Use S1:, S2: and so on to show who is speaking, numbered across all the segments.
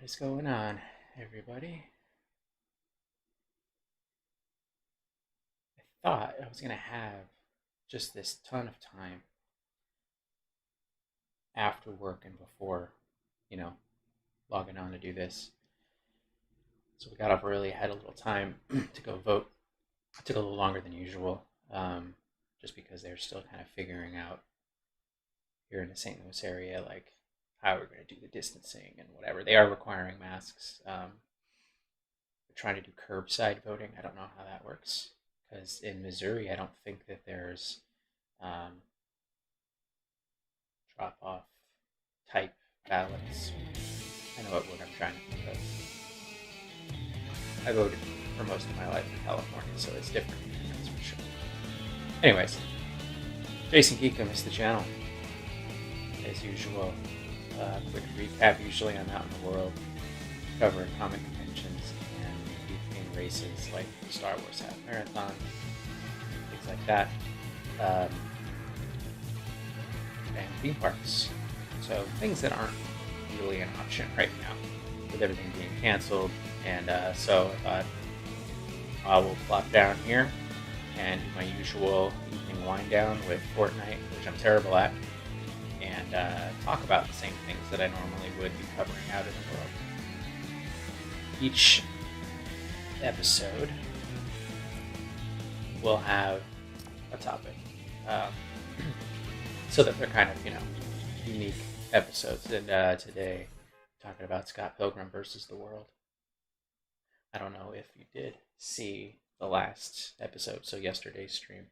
S1: What is going on, everybody? I thought I was going to have just this ton of time after work and before, you know, logging on to do this. So we got up early, had a little time to go vote. It took a little longer than usual, just because they're still kind of figuring out here in the St. Louis area, like how we're going to do the distancing and whatever. They are requiring masks. They're trying to do curbside voting. I don't know how that works because in Missouri, I don't think that there's um, drop off type ballots. I know what I'm trying to think of. I voted for most of my life in California, so it's different, that's for sure. Anyways, Jason Geekum is the channel. As usual, quick recap. Usually I'm out in the world covering comic conventions and in races like the Star Wars Half Marathon, things like that, and theme parks. So things that aren't really an option right now with everything being canceled. And so I thought I will plop down here and do my usual evening wind down with Fortnite, which I'm terrible at, and talk about the same things that I normally would be covering out in the world. Each episode will have a topic, so that they're kind of, unique episodes. And today, talking about Scott Pilgrim versus the world. I don't know if you did see the last episode, so yesterday's stream.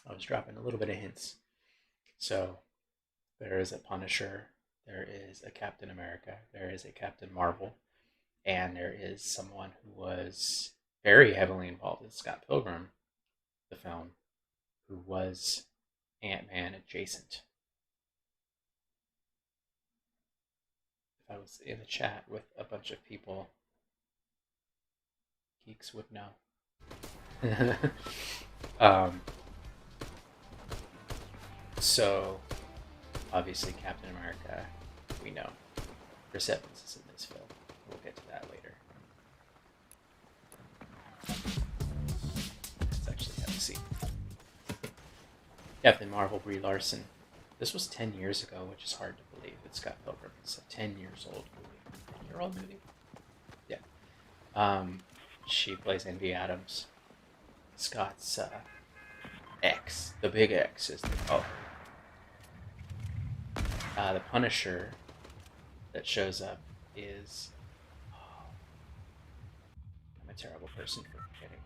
S1: I was dropping a little bit of hints. So there is a Punisher, there is a Captain America, there is a Captain Marvel, and there is someone who was very heavily involved in Scott Pilgrim, the film, who was Ant-Man adjacent. If I was in the chat with a bunch of people, geeks would know. So, obviously, Captain America, we know. Chris Evans is in this film. We'll get to that later. Let's actually have a seat. Captain Marvel, Brie Larson. This was 10 years ago, which is hard to believe. It's Scott Pilgrim. It's a 10 years old movie. 10-year-old movie? Yeah. She plays Envy Adams. Scott's X. The big X is the call her. The Punisher that shows up is... Oh, I'm a terrible person for forgetting.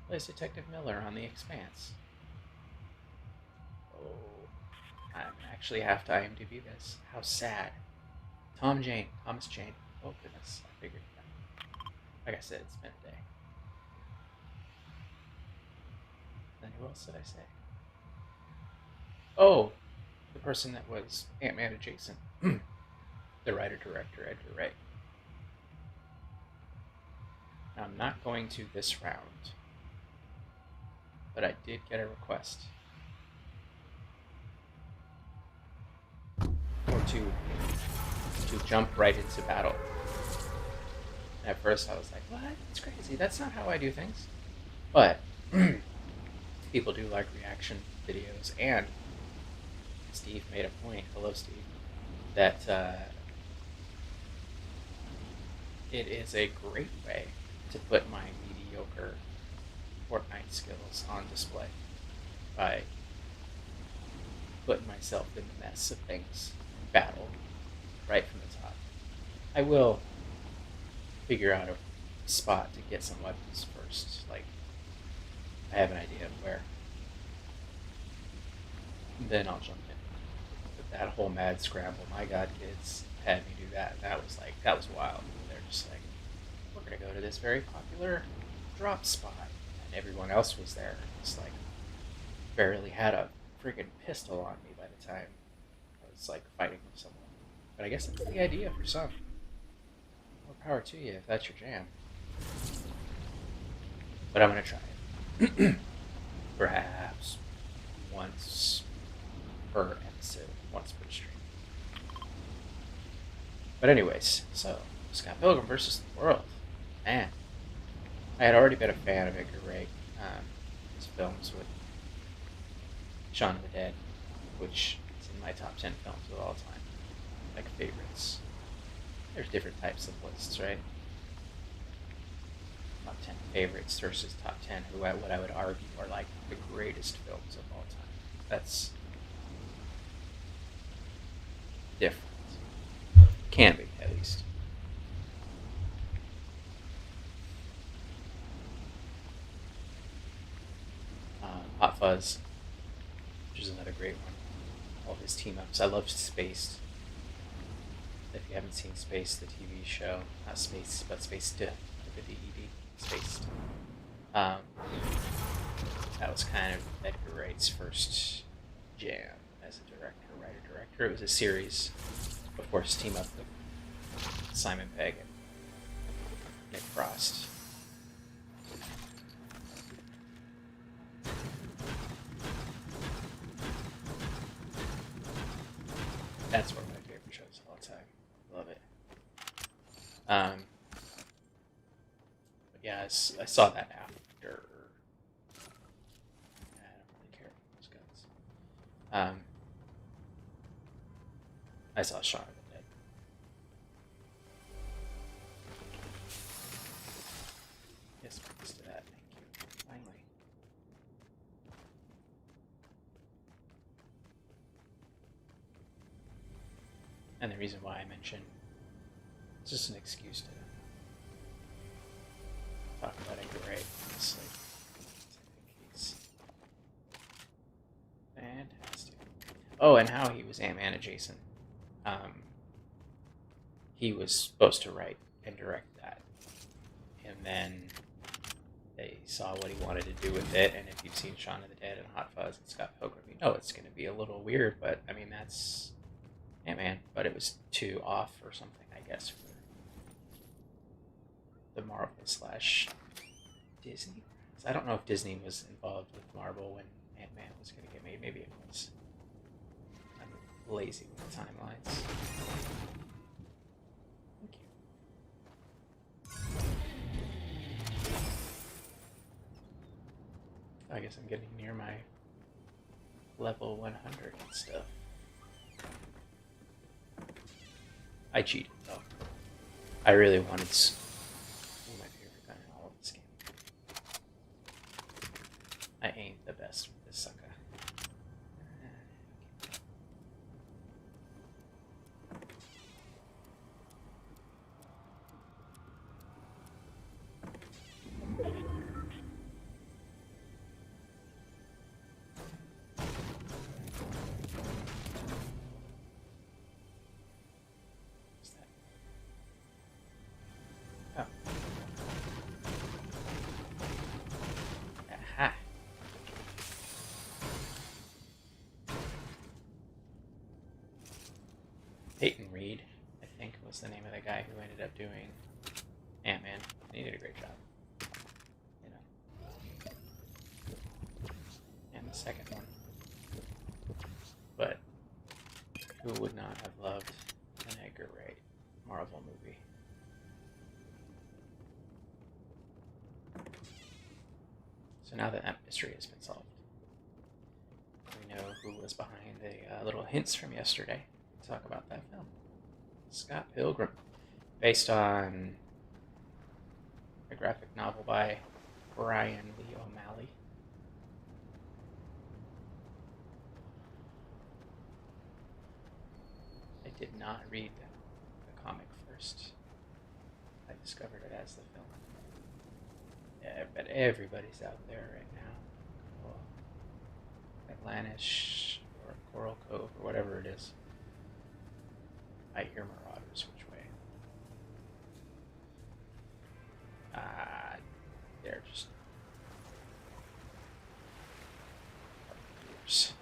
S1: Plays Detective Miller on The Expanse. Oh, I actually have to IMDb this. How sad. Thomas Jane. Oh goodness, I figured it out. Like I said, it's been a day. Then who else did I say? Oh, the person that was Ant-Man adjacent. The writer-director, Edgar Wright. Now, I'm not going to this round, but I did get a request. Or to jump right into battle. And at first I was like, what? It's crazy. That's not how I do things. But people do like reaction videos, and Steve made a point, hello Steve, that it is a great way to put my mediocre Fortnite skills on display by putting myself in the mess of things, battle, right from the top. I will figure out a spot to get some weapons first. Like, I have an idea of where. Then I'll jump in. But that whole mad scramble, my God, kids had me do that. That was wild. They're just like, we're gonna go to this very popular drop spot, and everyone else was there. It's like barely had a freaking pistol on me by the time I was like fighting with someone. But I guess that's the idea for some. More power to you if that's your jam. But I'm gonna try it. Perhaps once per episode. Once But anyways, so Scott Pilgrim versus the World. Man, I had already been a fan of Edgar Wright. His films with Shaun of the Dead, which is in my top 10 films of all time, like favorites. There's different types of lists, right? Top 10 favorites versus top 10 what I would argue are like the greatest films of all time. That's different. Can be, at least. Hot Fuzz, which is another great one. All of his team ups. I love Spaced. If you haven't seen Spaced, the TV show, not Space, but Spaced, with the DED, Spaced. That was kind of Edgar Wright's first jam as a director, writer-director. It was a series before his team up with Simon Pegg and Nick Frost. That's one of my favorite shows of all time. Love it. But yeah, I saw that after. I don't really care about those guys. I saw Shaun of the Dead. Yes, thanks to that. Thank you. Finally. And the reason why I mentioned it's just an excuse to talk about Edgar Wright, honestly. I think he's fantastic. Oh, and how he was Ant-Man adjacent. He was supposed to write and direct that. And then they saw what he wanted to do with it, and if you've seen Shaun of the Dead and Hot Fuzz and Scott Pilgrim, you know it's going to be a little weird, but I mean, that's Ant-Man, but it was too off or something, I guess, for the Marvel / Disney. I don't know if Disney was involved with Marvel when Ant-Man was going to get made. Maybe it was. I'm lazy with the timelines. Thank you. I guess I'm getting near my level 100 and stuff. I cheated, though. I really wanted my favorite gun in all of this game. I ain't the best with this sucker. Peyton Reed, I think, was the name of the guy who ended up doing Ant-Man. He did a great job. You know. And the second one. But who would not have loved an Edgar Wright Marvel movie? So now that mystery has been solved, we know who was behind the little hints from yesterday. Talk about that film. Scott Pilgrim, based on a graphic novel by Brian Lee O'Malley. I did not read the comic first. I discovered it as the film. Yeah, but everybody's out there right now. Well, Atlantis or Coral Cove or whatever it is. I hear Marauders which way. They're just years.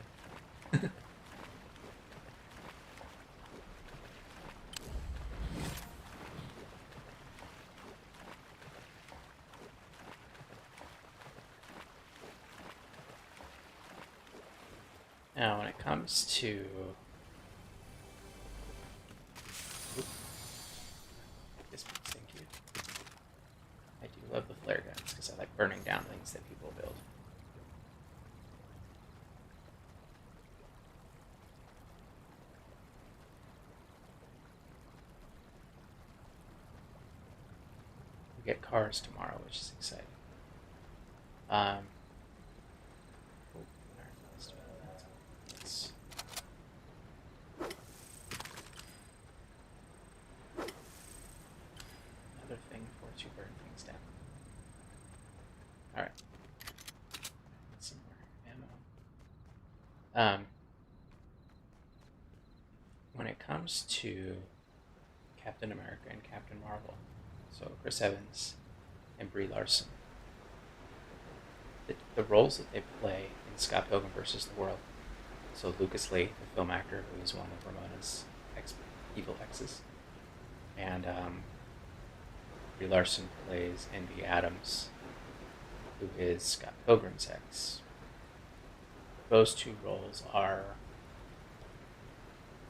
S1: Now, when it comes to burning down things that people build. We get cars tomorrow, which is exciting. Um, another thing for to burn things down. All right. Some more ammo. When it comes to Captain America and Captain Marvel, so Chris Evans and Brie Larson, the roles that they play in Scott Pilgrim versus the World. So Lucas Lee, the film actor who is one of Ramona's evil exes, and Brie Larson plays Envy Adams, who is Scott Pilgrim's ex. Those two roles are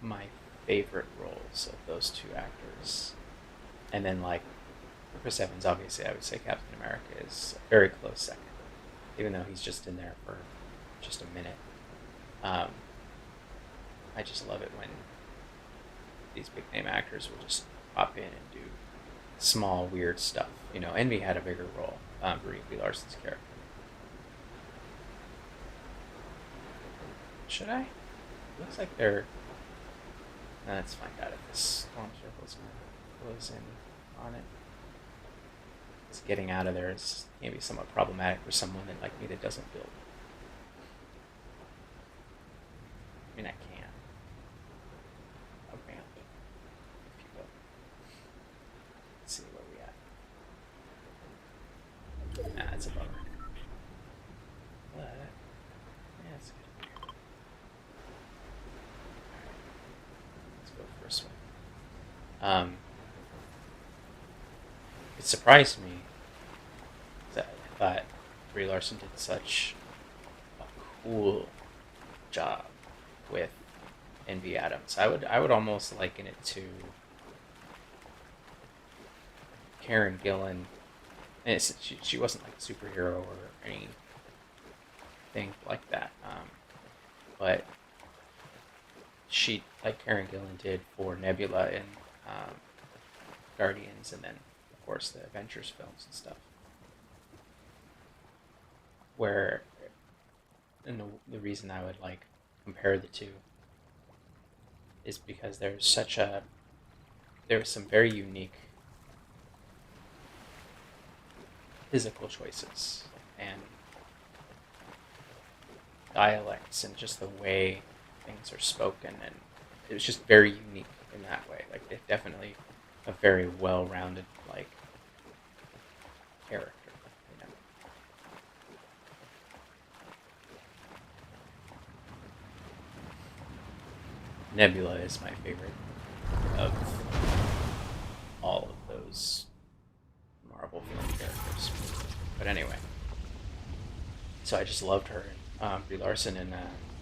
S1: my favorite roles of those two actors. And then, like, Chris Evans, obviously, I would say Captain America is a very close second, even though he's just in there for just a minute. I just love it when these big name actors will just pop in and do small, weird stuff. You know, Envy had a bigger role, Brie Larson's character. Should I? Looks like they're... let's find out if this storm circle's going to close in on it. It's getting out of there is maybe somewhat problematic for someone like me that doesn't build. I mean, I can. I'll ramp it, if you will. Let's see where we at. Nah, it's a bummer. But, yeah, it's good. Alright. Let's go first one. It surprised me that I thought Brie Larson did such a cool job with Envy Adams. I would almost liken it to Karen Gillan. And she wasn't like a superhero or anything like that, but she, like Karen Gillan did for Nebula in Guardians, and then of course the Avengers films and stuff, where, and the reason I would like compare the two is because there's some very unique physical choices and dialects and just the way things are spoken, and it was just very unique in that way. Like, it's definitely a very well-rounded like character, you know. Nebula is my favorite of all of those Marvel film characters. But anyway, so I just loved her, Brie Larson and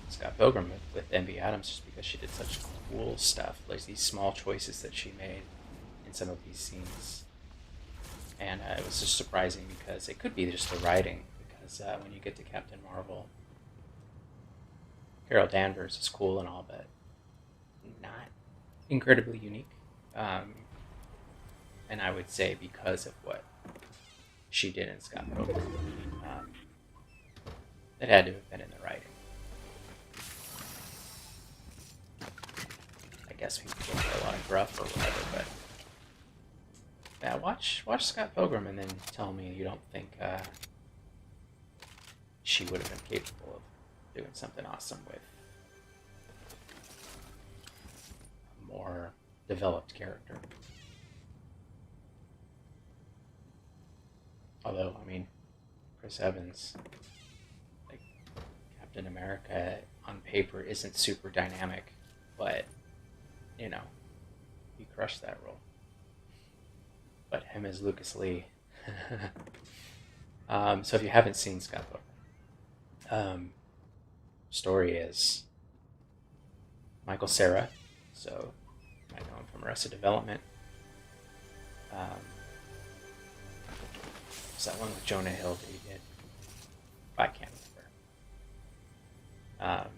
S1: Scott Pilgrim with Envy Adams, just because she did such cool stuff, like these small choices that she made in some of these scenes. And it was just surprising because it could be just the writing, because when you get to Captain Marvel, Carol Danvers is cool and all, but not incredibly unique. And I would say because of what she did in Scott Pilgrim, it had to have been in the writing. I guess people get a lot of gruff or whatever, but yeah, watch Scott Pilgrim and then tell me you don't think she would have been capable of doing something awesome with a more developed character. Although, I mean, Chris Evans, like Captain America, on paper isn't super dynamic, but, you know, he crushed that role. But him as Lucas Lee. So if you haven't seen Scott Pilgrim, story is Michael Cera, so I know him from Arrested Development. was that one with Jonah Hill that he did? I can't remember.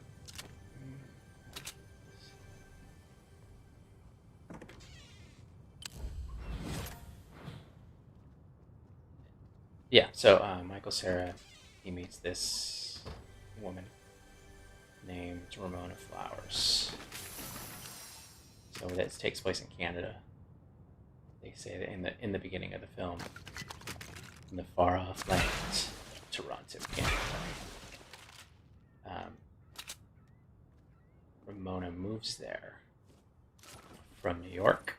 S1: Yeah, so Michael Cera, he meets this woman named Ramona Flowers. So that takes place in Canada. They say that in the beginning of the film, in the far off lands of Toronto, Canada. Ramona moves there from New York,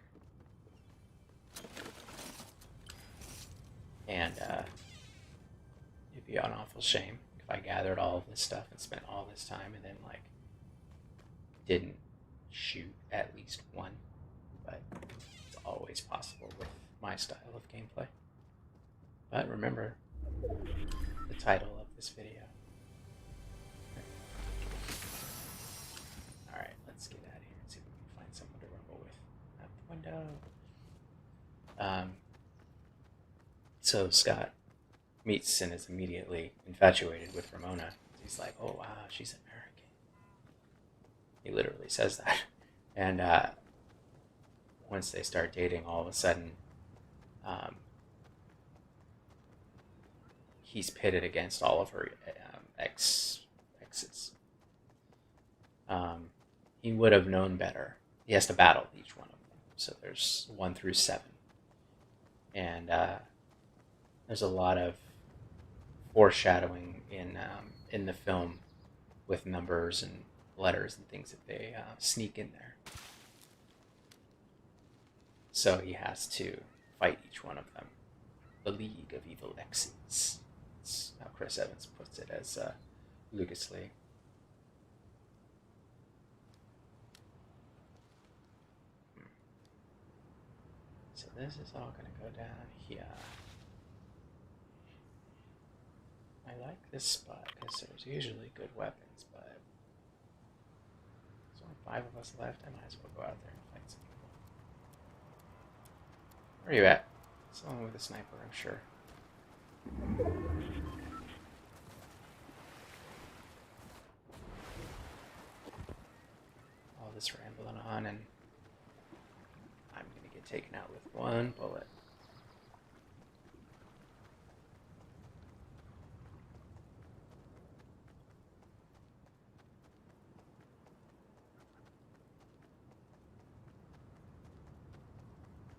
S1: and it'd be an awful shame if I gathered all of this stuff and spent all this time and then like didn't shoot at least one, but it's always possible with my style of gameplay. But remember the title of this video. Alright, let's get out of here and see if we can find someone to rumble with. Out the window. So Scott meets and is immediately infatuated with Ramona. He's like, oh wow, she's American. He literally says that. And once they start dating, all of a sudden, he's pitted against all of her exes. He would have known better. He has to battle each one of them. So there's 1 through 7. And there's a lot of foreshadowing in the film with numbers and letters and things that they sneak in there. So he has to fight each one of them. The League of Evil Exes. That's how Chris Evans puts it as Lucas Lee. So this is all going to go down here. I like this spot because there's usually good weapons, but there's only 5 of us left. I might as well go out there and fight some people. Where are you at? Someone with a sniper, I'm sure. All this rambling on, and I'm going to get taken out with 1 bullet.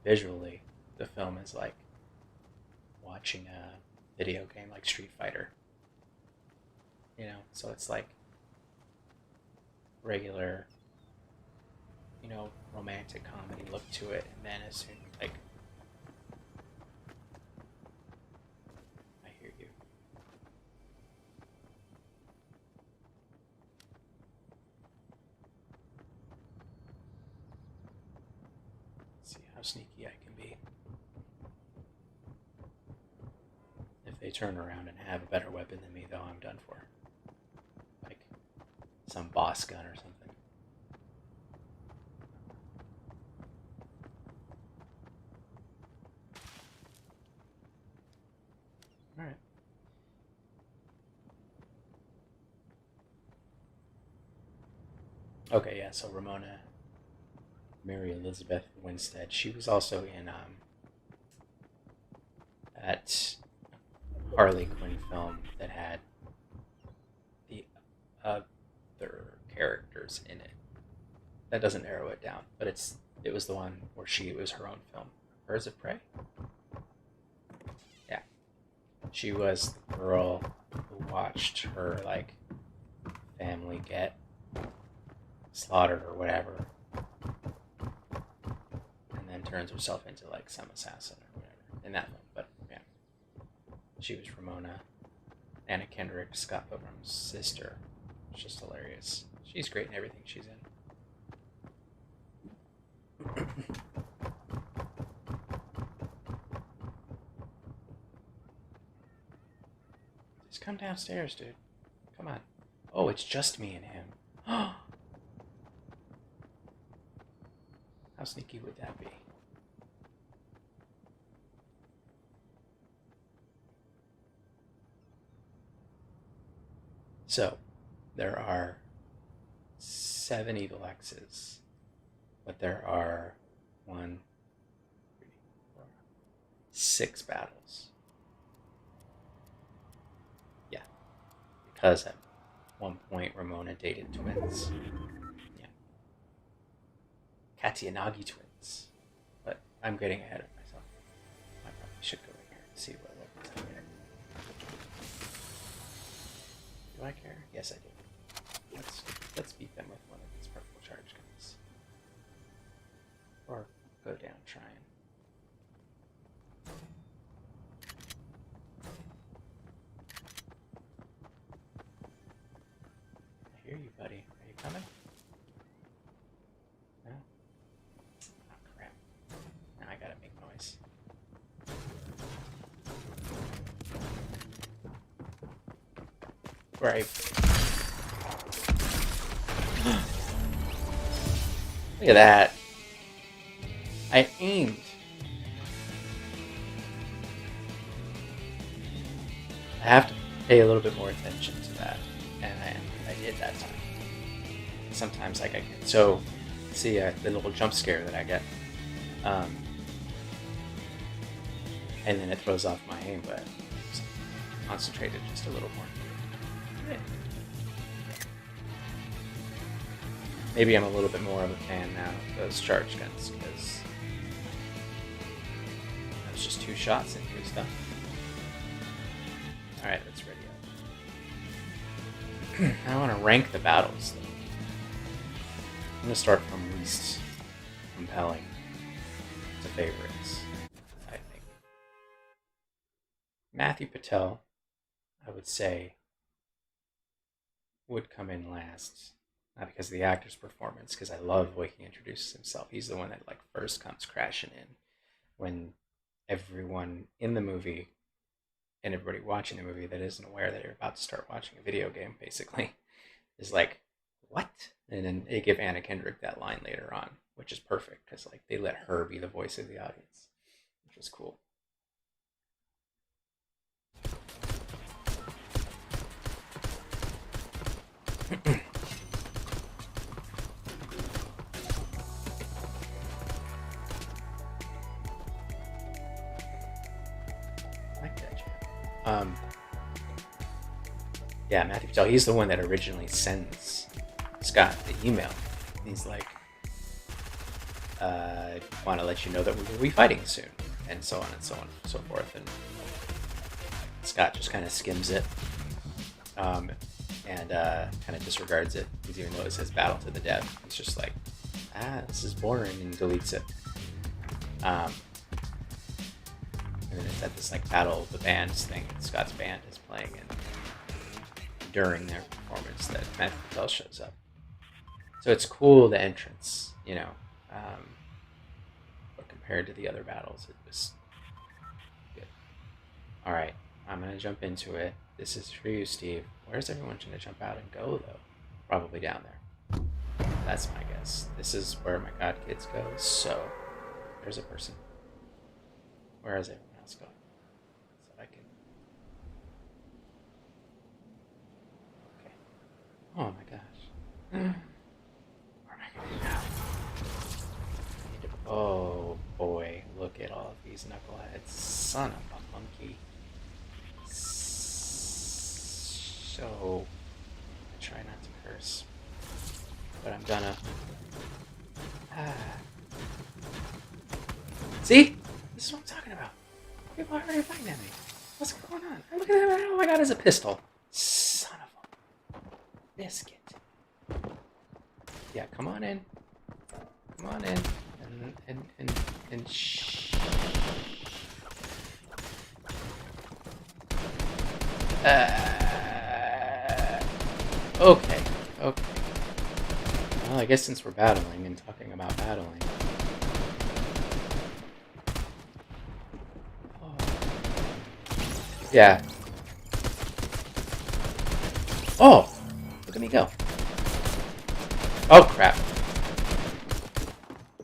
S1: Visually, the film is like watching a video game like Street Fighter. You know, so it's like regular, you know, romantic comedy look to it, and then as soon like I hear you. Let's see how sneaky I can be. If they turn around and have a better weapon than me, though, I'm done for. Like some boss gun or something. Alright. Okay, yeah, so Ramona, Mary Elizabeth Winstead, she was also in that Harley Quinn film that had the other characters in it. That doesn't narrow it down, but it was the one where it was her own film. Birds of Prey? Yeah. She was the girl who watched her like family get slaughtered or whatever, and then turns herself into like some assassin or whatever in that film. But yeah, she was Ramona, Anna Kendrick, Scott Pilgrim's sister. It's just hilarious. She's great in everything she's in. Just come downstairs, dude. Come on. Oh, it's just me and him. How sneaky would that be? So, there are 7 Evil X's, but there are 1, 3, 4, 6 battles. Yeah, because at one point Ramona dated twins. Yeah, Katiyanagi twins. But I'm getting ahead of myself. I probably should go in here and see what weapons I get. Do I care? Yes, I do. Let's beat them with one of these purple charge guns. Or go down trying. I hear you, buddy. Are you coming? No? Oh, crap. Now I gotta make noise. Right. Look at that. I aimed. I have to pay a little bit more attention to that. And I did that time. Sometimes like I get so see the little jump scare that I get. And then it throws off my aim, but concentrated just a little more. Yeah. Maybe I'm a little bit more of a fan now of those charge guns because that was just 2 shots and he was done. Alright, let's ready up. I want to rank the battles though. I'm going to start from least compelling to favorites, I think. Matthew Patel, I would say, would come in last. Not because of the actor's performance, because I love the way he introduces himself. He's the one that like first comes crashing in when everyone in the movie and everybody watching the movie that isn't aware that you're about to start watching a video game, basically, is like, what? And then they give Anna Kendrick that line later on, which is perfect, because like they let her be the voice of the audience, which was cool. Yeah, Matthew Patel, he's the one that originally sends Scott the email. He's like, want to let you know that we will be fighting soon, and so on and so on and so forth. And Scott just kind of skims it and kind of disregards it, because even though it says battle to the death, he's just like, this is boring, and deletes it. And then it's at this like battle of the bands thing that Scott's band is playing, and during their performance that Matthew Patel shows up. So it's cool, the entrance, you know. But compared to the other battles, it was good. Alright, I'm going to jump into it. This is for you, Steve. Where's everyone going to jump out and go, though? Probably down there. That's my guess. This is where my God Kids goes, so there's a person. Where is everyone else going? So I can... Okay. Oh my gosh. Where am I going now? Oh boy, look at all of these knuckleheads. Son of a monkey. So, I try not to curse, but I'm gonna. See? This is what I'm talking about. People are already fighting at me. What's going on? Look at that. All I got is a pistol. Son of a biscuit. Yeah, come on in. Come on in. And shh. Okay. Well, I guess since we're battling and talking about battling. Oh. Yeah. Oh! Look at me go. Oh, crap.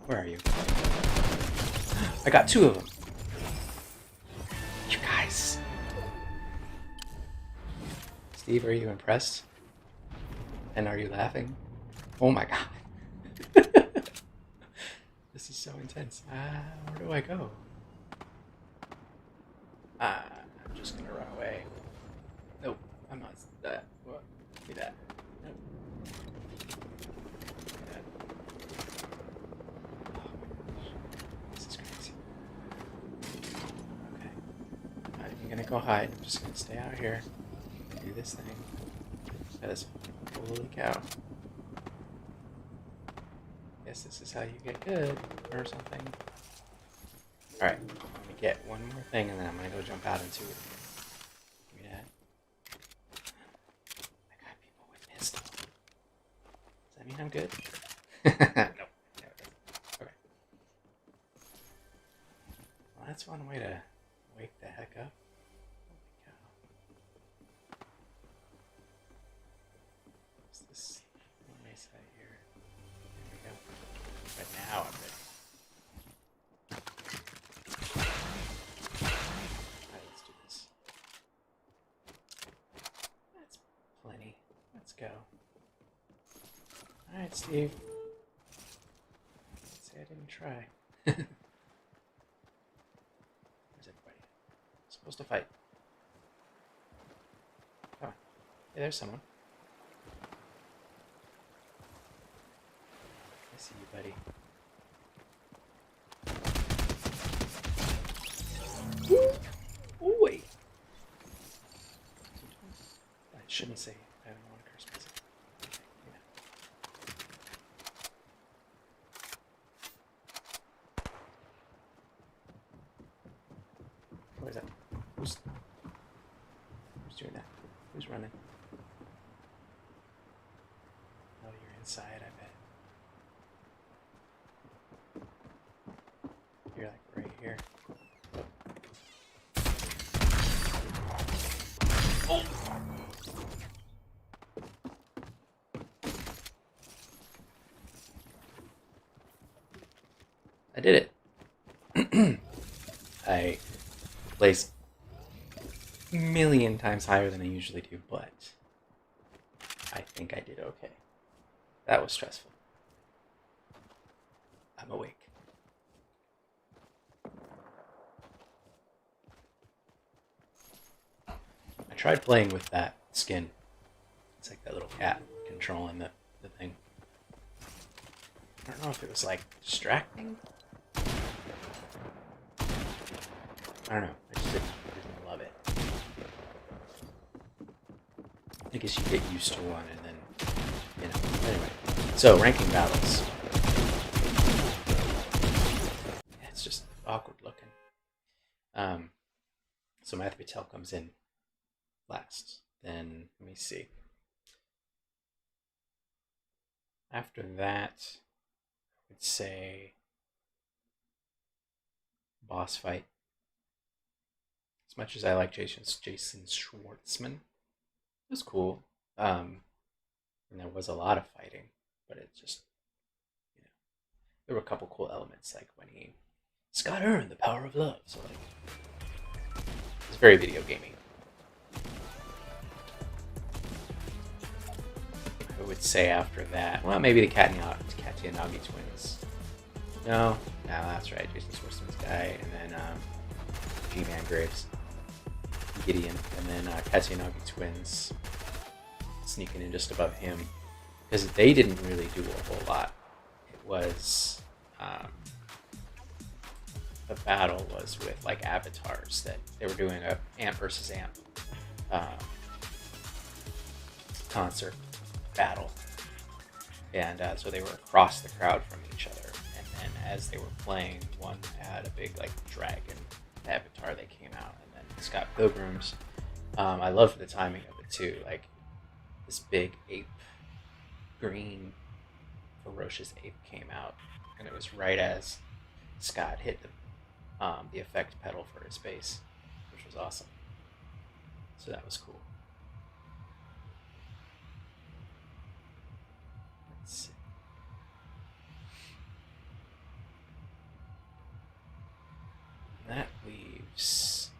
S1: Where are you? I got 2 of them. You guys. Steve, are you impressed? And are you laughing? Oh my god. This is so intense. Where do I go? I'm just gonna run away. Nope, I'm not. What? Give me that. Nope. Give me that. Oh my gosh. This is crazy. Okay. I'm not even gonna go hide. I'm just gonna stay out here and do this thing. Because, holy cow. Guess this is how you get good, or something. Alright, let me get one more thing and then I'm gonna go jump out into it. Give me that. I got people with pistol. Does that mean I'm good? Nope. No, it doesn't. Okay. Well, that's one way to wake the heck up. Holy cow. What's this nice side here? There we go. But now I'm ready. Alright, let's do this. That's plenty. Let's go. Alright, Steve. Let's say I didn't try. Where's everybody? I'm supposed to fight. Come on. Hey, there's someone. I see you, buddy. Ooh, wait. I shouldn't say. I don't want to curse myself. Okay, yeah. What is that? Who's doing that? Who's running? Oh, you're inside, I bet. You're like right here. Oh. I did it. I placed a million times higher than I usually do, but I think I did okay. That was stressful. I'm awake. I tried playing with that skin. It's like that little cat controlling the thing. I don't know if it was like distracting. I don't know. I just didn't love it. I guess you get used to one and then, you know. Anyway, so ranking battles. Yeah, it's just awkward looking. So Matthew Patel comes in last. Then let me see. After that, I would say boss fight. As much as I like Jason Schwartzman, it was cool. And there was a lot of fighting, but it just, you know, there were a couple cool elements, like when Scott earned the power of love. So like, it's very video gaming. I would say after that, well, maybe the Katiyanagi twins. No, that's right, Jason Schwartzman's guy, and then G-Man Graves, Gideon, and then Katiyanagi twins sneaking in just above him, because they didn't really do a whole lot. It was the battle was with like avatars that they were doing a amp versus amp concert battle, and so they were across the crowd from each other, and then as they were playing, one had a big like dragon avatar that came out, and then Scott Pilgrim's. I loved the timing of it too, like this big ape, green ferocious ape came out, and it was right as Scott hit the effect pedal for his bass, which was awesome. So that was cool. Let's see. That leaves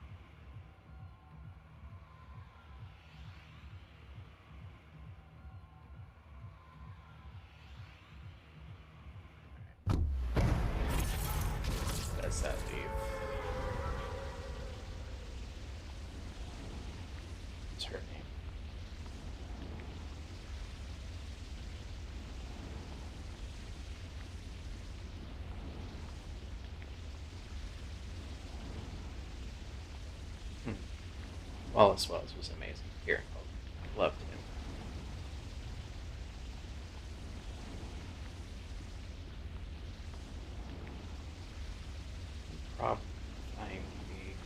S1: was her name? Wallace Wells was amazing. Here, loved him. Probably flying to be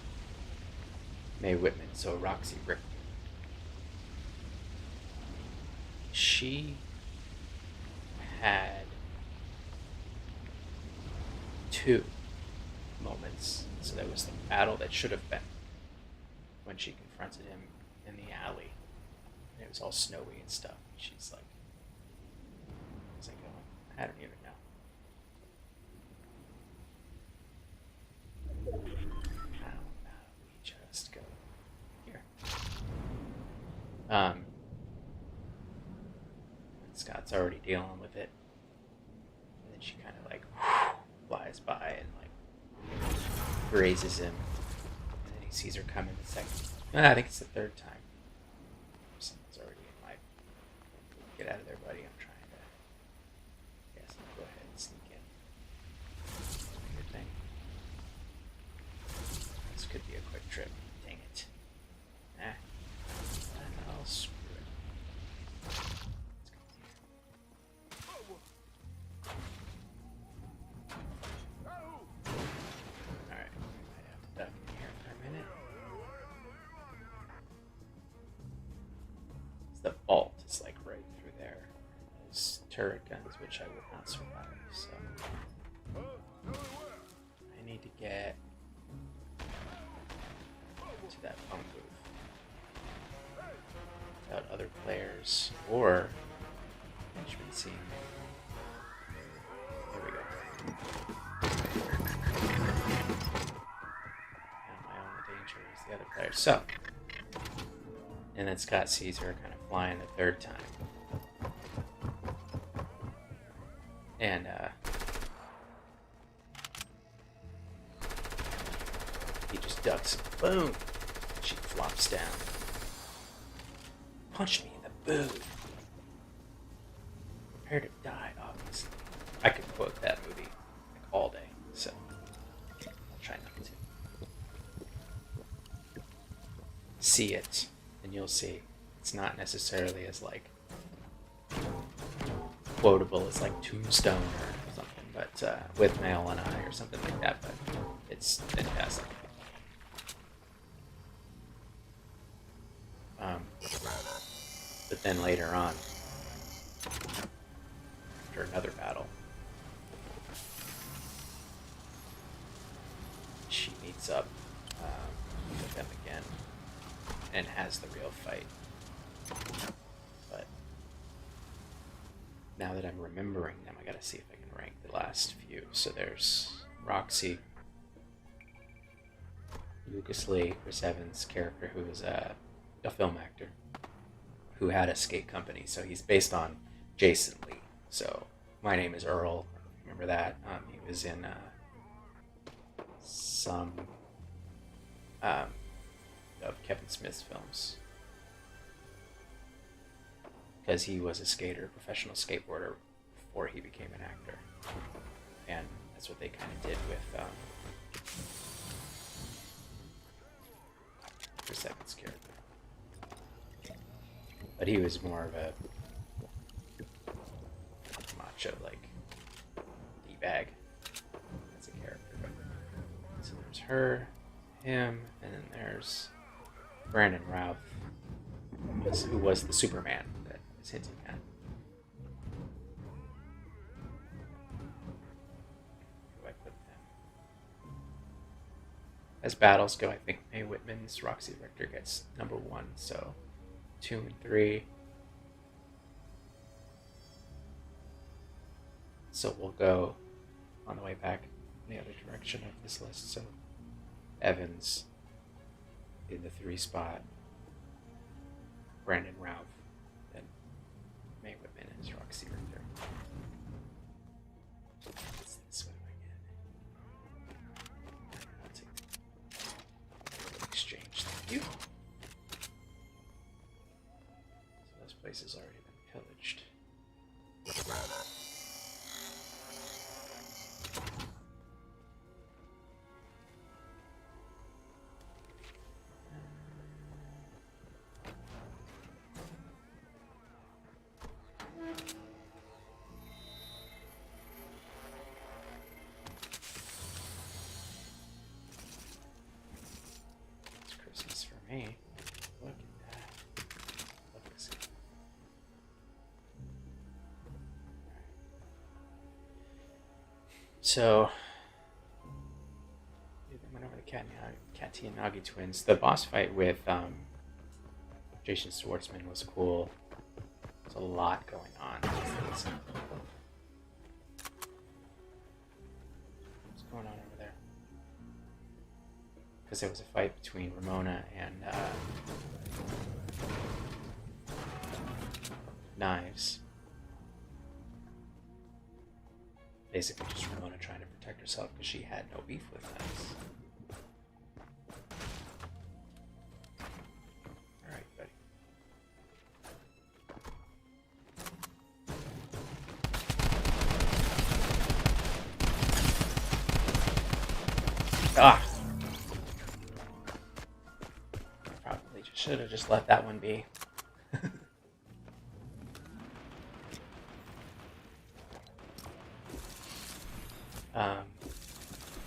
S1: Mae Whitman, so Roxy Richter. She had two moments. So there was the battle that should have been when she confronted him in the alley. And it was all snowy and stuff. She's like, what was I going? I don't even know. How about we just go here? Scott's already dealing with it. And then she kind of like flies by and like grazes him. And then he sees her coming the second. I think it's the third time. Someone's already in my. Get out of there, buddy. I'm trying to. Yes, go ahead and sneak in. Good thing. This could be a quick trip. Dang it. I'll screw it. Let's go here. Alright, might have to duck in here for a minute. The vault is like right through there. Those turret guns, which I would not survive, so I need to get to that phone booth without other players or management seeing me. There we go. Now my only danger is the other player. So, and then Scott sees her kind of flying the third time. And, he just ducks. Boom! She flops down. Punch me in the boob. Prepare to die, obviously. I could quote that movie like all day, so I'll try not to. See it, and you'll see it's not necessarily as like quotable as like Tombstone or something, but With Male and I or something like that, but it's fantastic. But then later on, after another battle, she meets up with them again and has the real fight. But now that I'm remembering them, I gotta see if I can rank the last few. So there's Roxy, Lucas Lee, Chris Evans' character, who is a film actor who had a skate company. So he's based on Jason Lee. So My Name is Earl. Remember that? He was in some of Kevin Smith's films because he was a skater, professional skateboarder before he became an actor, and that's what they kind of did with Chris Evans' character. But he was more of a macho, like D-bag as a character. So there's her, him, and then there's Brandon Routh, who was the Superman that I was hinting at. Where do I put them? As battles go, I think Mae Whitman's Roxy Richter gets number 1, so 2 and 3. So we'll go on the way back in the other direction of this list. So Evans in the 3 spot, Brandon Routh, and Mae Whitman is Roxy Richter. What's this one again? I'll take exchange. Thank you. place has already been pillaged. It's Christmas for me. Look at that. Look at this. So, they went over the Kat and Nagi twins. The boss fight with Jason Schwartzman was cool. There's a lot going on. What's going on over there? Because there was a fight between Ramona and Knives. Basically just Ramona trying to protect herself because she had no beef with Knives. Alright, buddy. Ah! Probably should have just let that one be.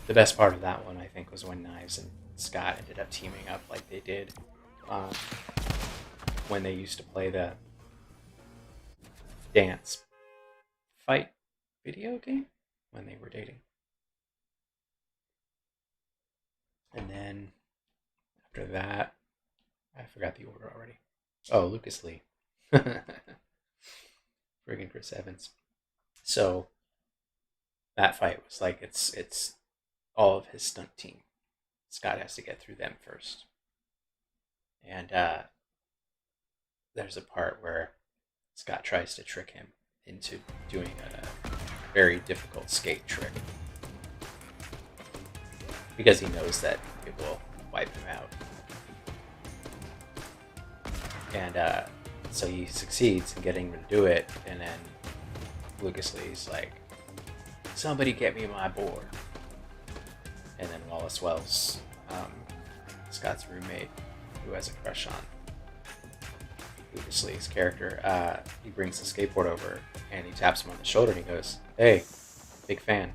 S1: The best part of that one, I think, was when Knives and Scott ended up teaming up like they did when they used to play the dance fight video game when they were dating. And then after that, I forgot the order already. Oh, Lucas Lee. Friggin' Chris Evans. So that fight was like it's all of his stunt team. Scott has to get through them first. And there's a part where Scott tries to trick him into doing a very difficult skate trick because he knows that it will wipe him out. And so he succeeds in getting him to do it, and then Lucas Lee's like, somebody get me my board. And then Wallace Wells, Scott's roommate, who has a crush on Lucas Lee's character, he brings the skateboard over and he taps him on the shoulder and he goes, "Hey, big fan."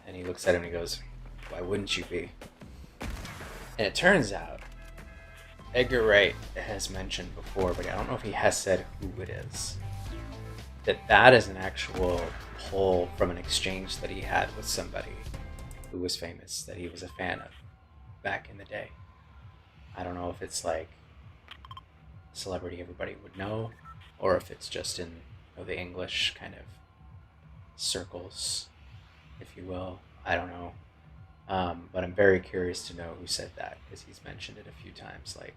S1: And he looks at him and he goes, "Why wouldn't you be?" And it turns out Edgar Wright has mentioned before, but I don't know if he has said who it is, that is an actual pull from an exchange that he had with somebody who was famous that he was a fan of back in the day. I don't know if it's like a celebrity everybody would know, or if it's just in the English kind of circles, if you will. I don't know. But I'm very curious to know who said that, because he's mentioned it a few times. Like,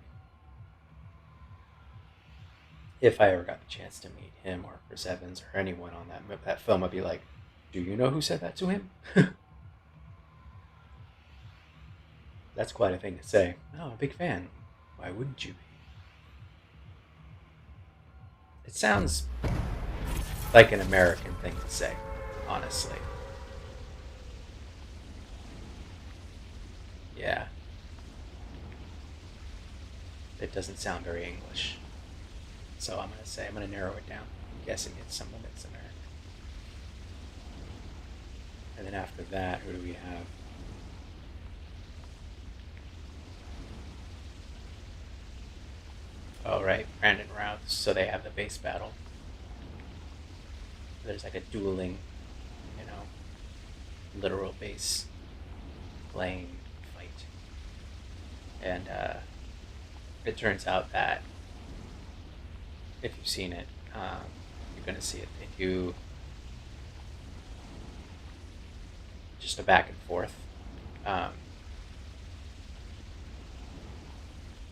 S1: if I ever got the chance to meet him or Chris Evans or anyone on that film, I'd be like, "Do you know who said that to him?" That's quite a thing to say. "Oh, I'm a big fan. Why wouldn't you be?" It sounds like an American thing to say, honestly. Yeah. It doesn't sound very English. So I'm going to narrow it down. I'm guessing it's someone that's American. And then after that, who do we have? Oh, right, Brandon Routh. So they have the base battle. There's like a dueling, literal bass playing fight. And it turns out that if you've seen it, you're going to see it. They do just a back and forth.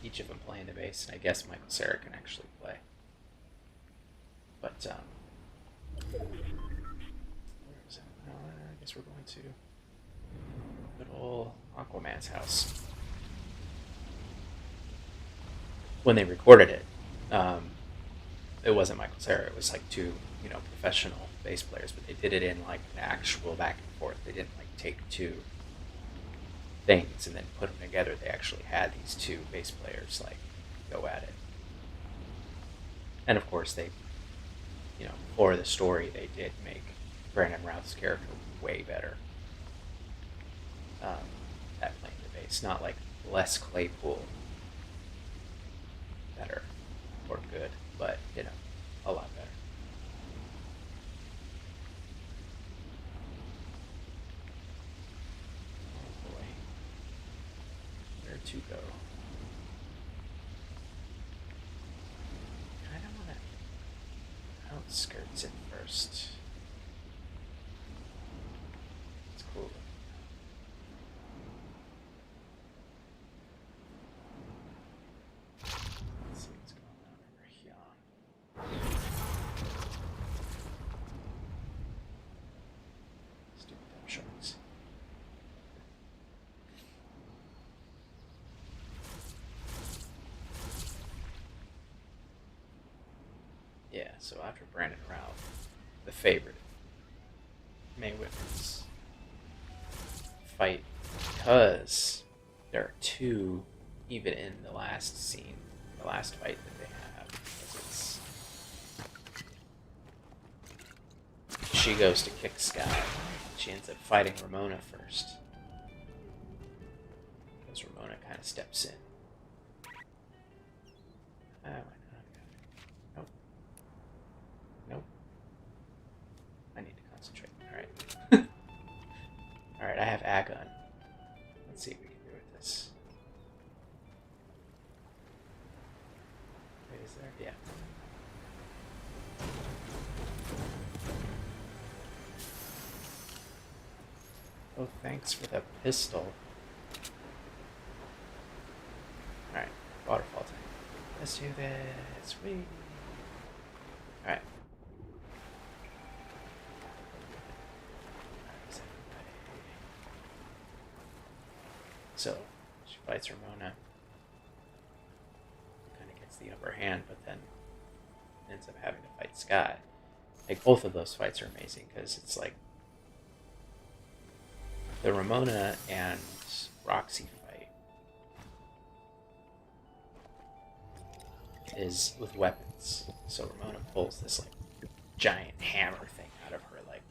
S1: Each of them playing the bass, and I guess Michael Cera can actually play. But where is it? I guess we're going to good old Aquaman's house. When they recorded it, Um, it wasn't Michael Cera. It was like two, professional bass players, but they did it in like an actual back and forth. They didn't like take two things and then put them together. They actually had these two bass players like go at it. And of course, they, for the story, they did make Brandon Routh's character way better at playing the bass. Not like Les Claypool better or good, but a lot better. Oh boy, where to go? I don't want to outskirts it first. It's cool. Let's see what's going on over here. Stupid dumb sharks. Yeah, so after Brandon Routh, the favorite, Mayweather's fight, because there are two, even in the last scene, the last fight that they have, because she goes to kick Sky. She ends up fighting Ramona first, because Ramona kind of steps in. Oh, nope. Nope. I need to concentrate. Alright. Alright, I have Agon. Let's see what we can do with this. Wait, is there? Yeah. Oh, thanks for the pistol. Alright, waterfall time. Let's do this. Whee! Alright. So, she fights Ramona. Kind of gets the upper hand, but then ends up having to fight Sky. Like, both of those fights are amazing, because it's like the Ramona and Roxy fight is with weapons. So Ramona pulls this like giant hammer thing out of her, like,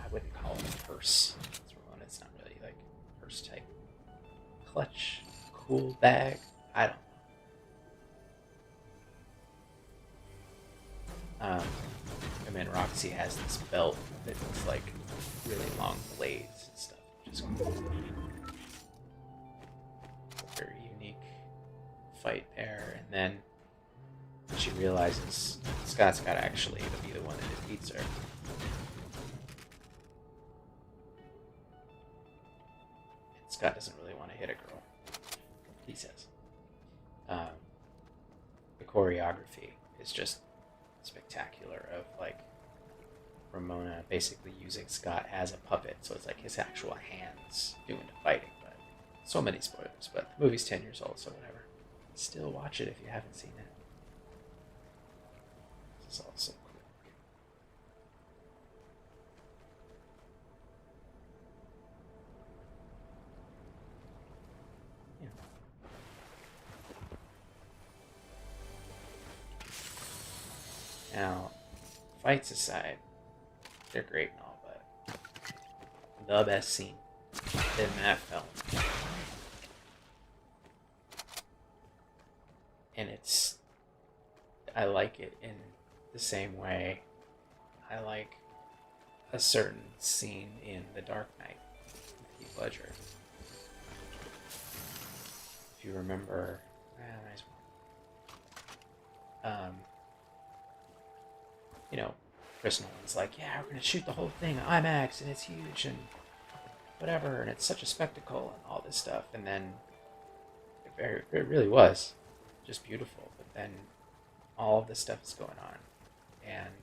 S1: I wouldn't call it a purse. It's Ramona, it's not really like purse type. Clutch, cool bag, I don't know. And then Roxy has this belt that's like really long blades and stuff, which is cool. It's a very unique fight there, and then she realizes Scott's got actually to be the one that defeats her. And Scott doesn't really want to hit a girl, he says. The choreography is just spectacular of like Ramona basically using Scott as a puppet, so it's like his actual hands doing the fighting. But so many spoilers, but the movie's 10 years old, so whatever. Still watch it if you haven't seen it. This is all so cool. Yeah. Now, fights aside, they're great and all, but the best scene in that film, and I like it in the same way I like a certain scene in The Dark Knight with Heath Ledger. If you remember, nice one. Chris Nolan's like, yeah, we're gonna shoot the whole thing IMAX, and it's huge, and whatever, and it's such a spectacle, and all this stuff, and then it really was just beautiful, but then all of this stuff is going on, and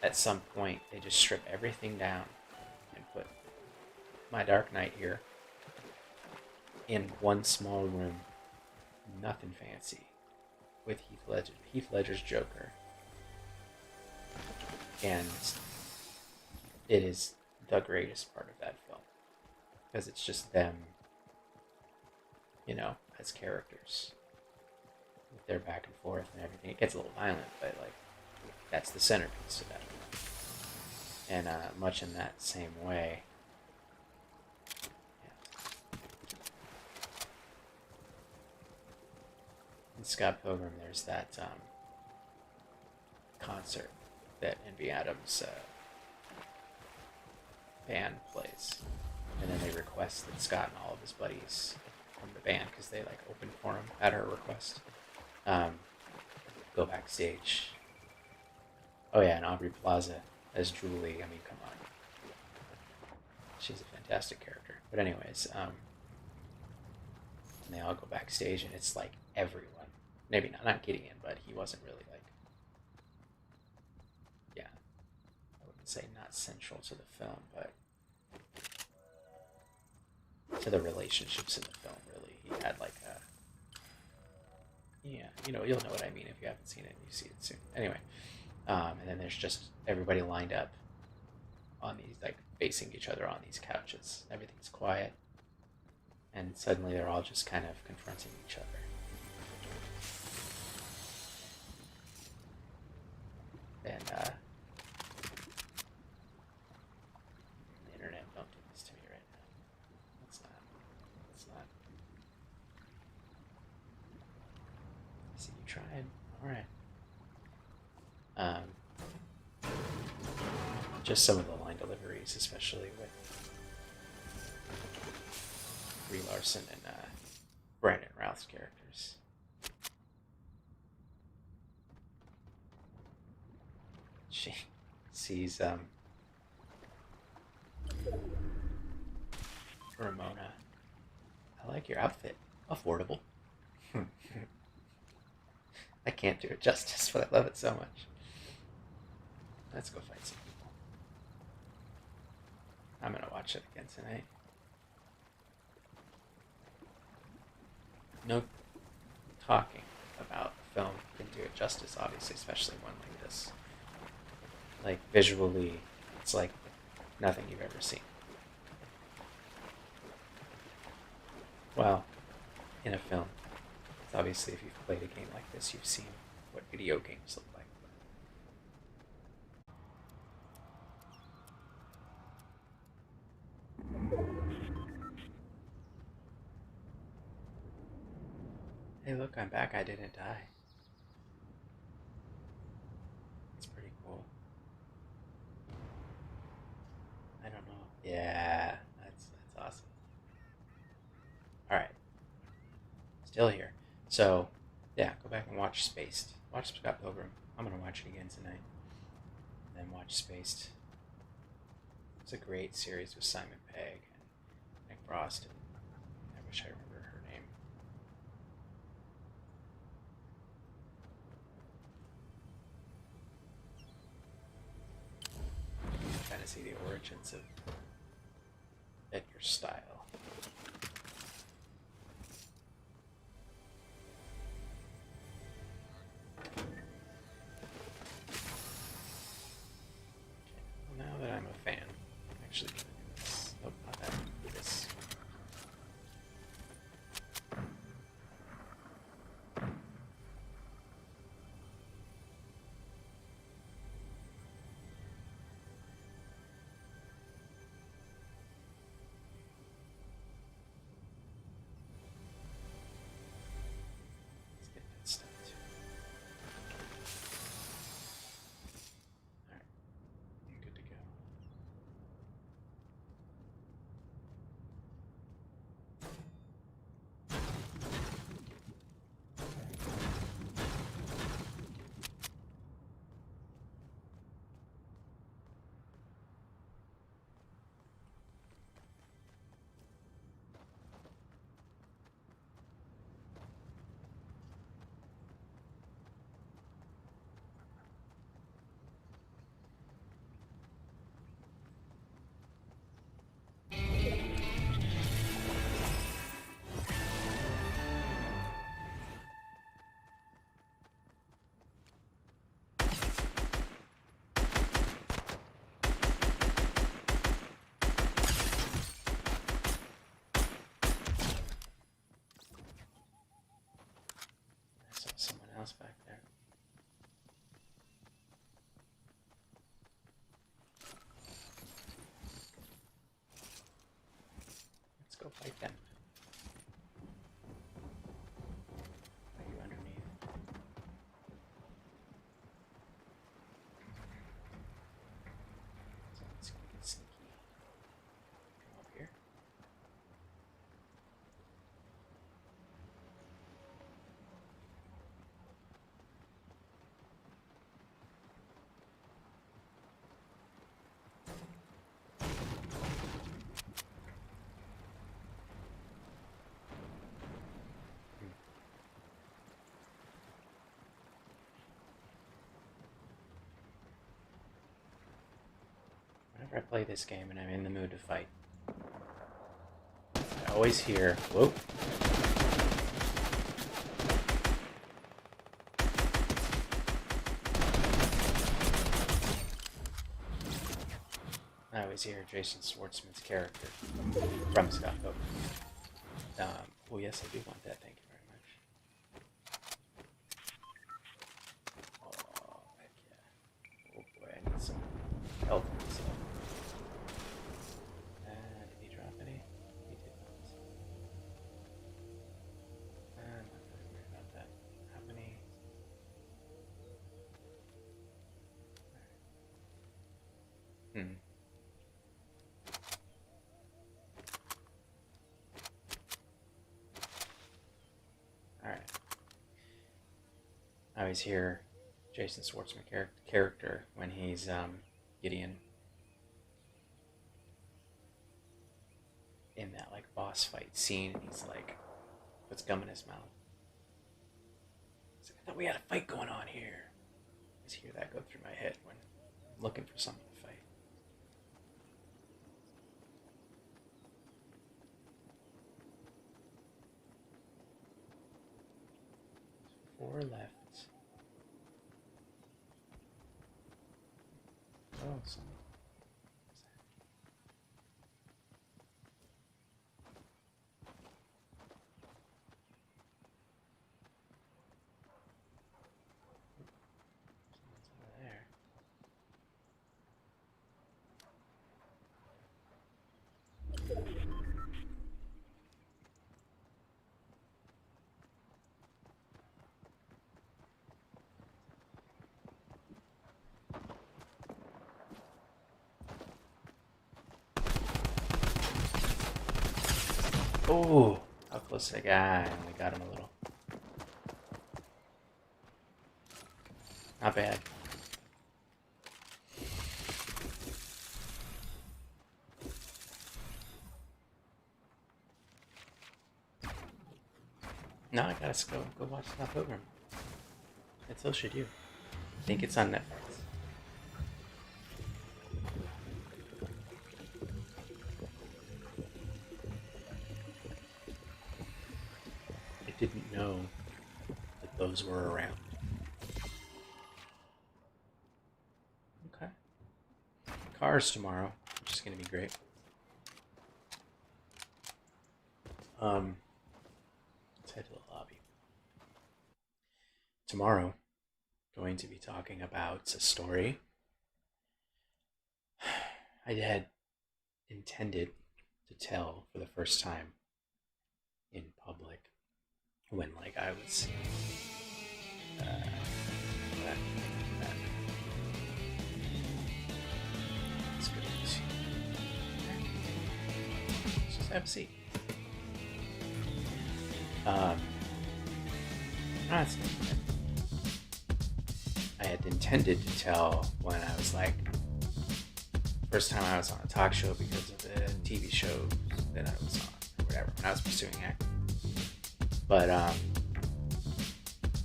S1: at some point, they just strip everything down and put My Dark Knight here in one small room nothing fancy with Heath Ledger's Joker, and it is the greatest part of that film because it's just them, as characters with their back and forth and everything. It gets a little violent, but like that's the centerpiece of that film. And much in that same way, in Scott Pilgrim, there's that concert that Envy Adams' band plays, and then they request that Scott and all of his buddies from the band, because they like opened for him at her request, go backstage. Oh yeah, and Aubrey Plaza as Julie. I mean, come on, she's a fantastic character. But anyways, and they all go backstage, and it's like everyone. Maybe not Gideon, but he wasn't really like, yeah, I wouldn't say not central to the film, but to the relationships in the film, really. He had like a, yeah, you'll know what I mean if you haven't seen it, you see it soon. Anyway, and then there's just everybody lined up on these, like, facing each other on these couches. Everything's quiet, and suddenly they're all just kind of confronting each other. And the internet, don't do this to me right now. Let's not. I see you tried. All right. Just some of the line deliveries, especially with Brie Larson and Brandon Routh's characters. She sees Ramona. I like your outfit. Affordable. I can't do it justice, but I love it so much. Let's go fight some people. I'm gonna watch it again tonight. No talking about the film can do it justice, obviously, especially one like this. Like, visually, it's like nothing you've ever seen. Well, in a film. It's obviously, if you've played a game like this, you've seen what video games look like. Hey, look, I'm back. I didn't die. It's pretty cool. I don't know. Yeah, that's awesome. All right, still here. So, yeah, go back and watch Spaced. Watch Scott Pilgrim. I'm gonna watch it again tonight, and then watch Spaced. It's a great series with Simon Pegg and Nick Frost, and I wish I remember her name. Kind of see the origins of Edgar's style. Now that I'm a fan, I'm actually gonna do this. Nope, not that. This. else back there. Let's go fight them. Are you underneath? So let's go get sneaky. Come up here. Whenever I play this game and I'm in the mood to fight, I always hear, whoa. I always hear Jason Schwartzman's character from Scott Pilgrim. Well, yes, I do want that. Thank you very much. Oh, heck yeah. Oh boy, I need some health and stuff. Did he drop any? He did not. I'm not really worried about that. How many? Alright. I always hear Jason Schwartzman character when he's Gideon in that like boss fight scene, and he's like puts gum in his mouth. He's like, I thought we had a fight going on here. I just hear that go through my head when I'm looking for something to fight. Four left. Oh, some. Someone's over there. Oh, how close I got. I only got him a little. Not bad. No, I gotta go watch Scott Pilgrim. And so should you. I think it's on Netflix. I didn't know that those were around. Okay. Cars tomorrow, which is gonna be great. Let's head to the lobby. Tomorrow, going to be talking about a story I had intended to tell for the first time in public when, like, I was let's go to this. Let's just have a seat. I had intended to tell when I was like, first time I was on a talk show because of the TV show that I was on, or whatever, when I was pursuing acting. But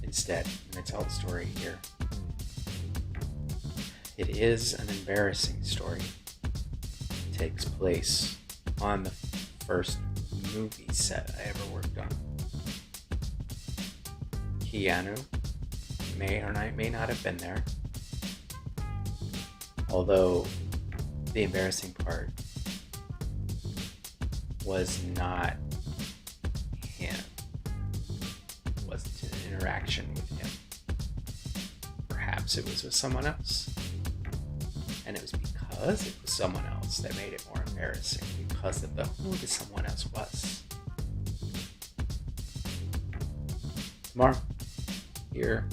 S1: instead, I'm going to tell the story here. It is an embarrassing story. It takes place on the first movie set I ever worked on. Keanu may or may not have been there, although the embarrassing part was not him. It wasn't an interaction with him. perhaps it was with someone else. And it was because it was someone else that made it more embarrassing, because of who the someone else was. Tomorrow, here,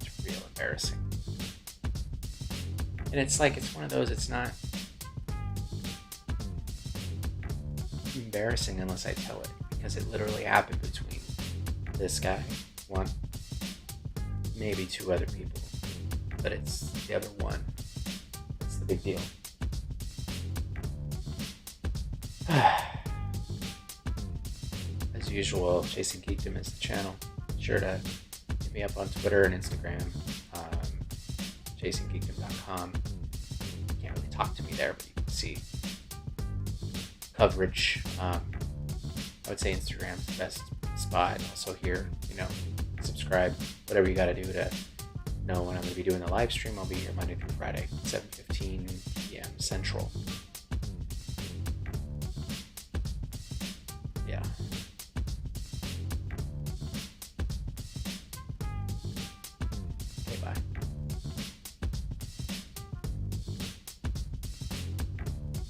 S1: it's real embarrassing. And it's one of those, it's not embarrassing unless I tell it, because it literally happened between this guy, one, maybe two other people, but it's the other one. It's the big deal. As usual, Chasing Geekdom is the channel. Be sure to hit me up on Twitter and Instagram, chasinggeekdom.com. You can't really talk to me there, but you can see coverage. I would say Instagram's the best spot. Also here, subscribe, whatever you got to do to know when I'm going to be doing the live stream. I'll be here Monday through Friday, 7:15 p.m. Central. Yeah. Okay, bye.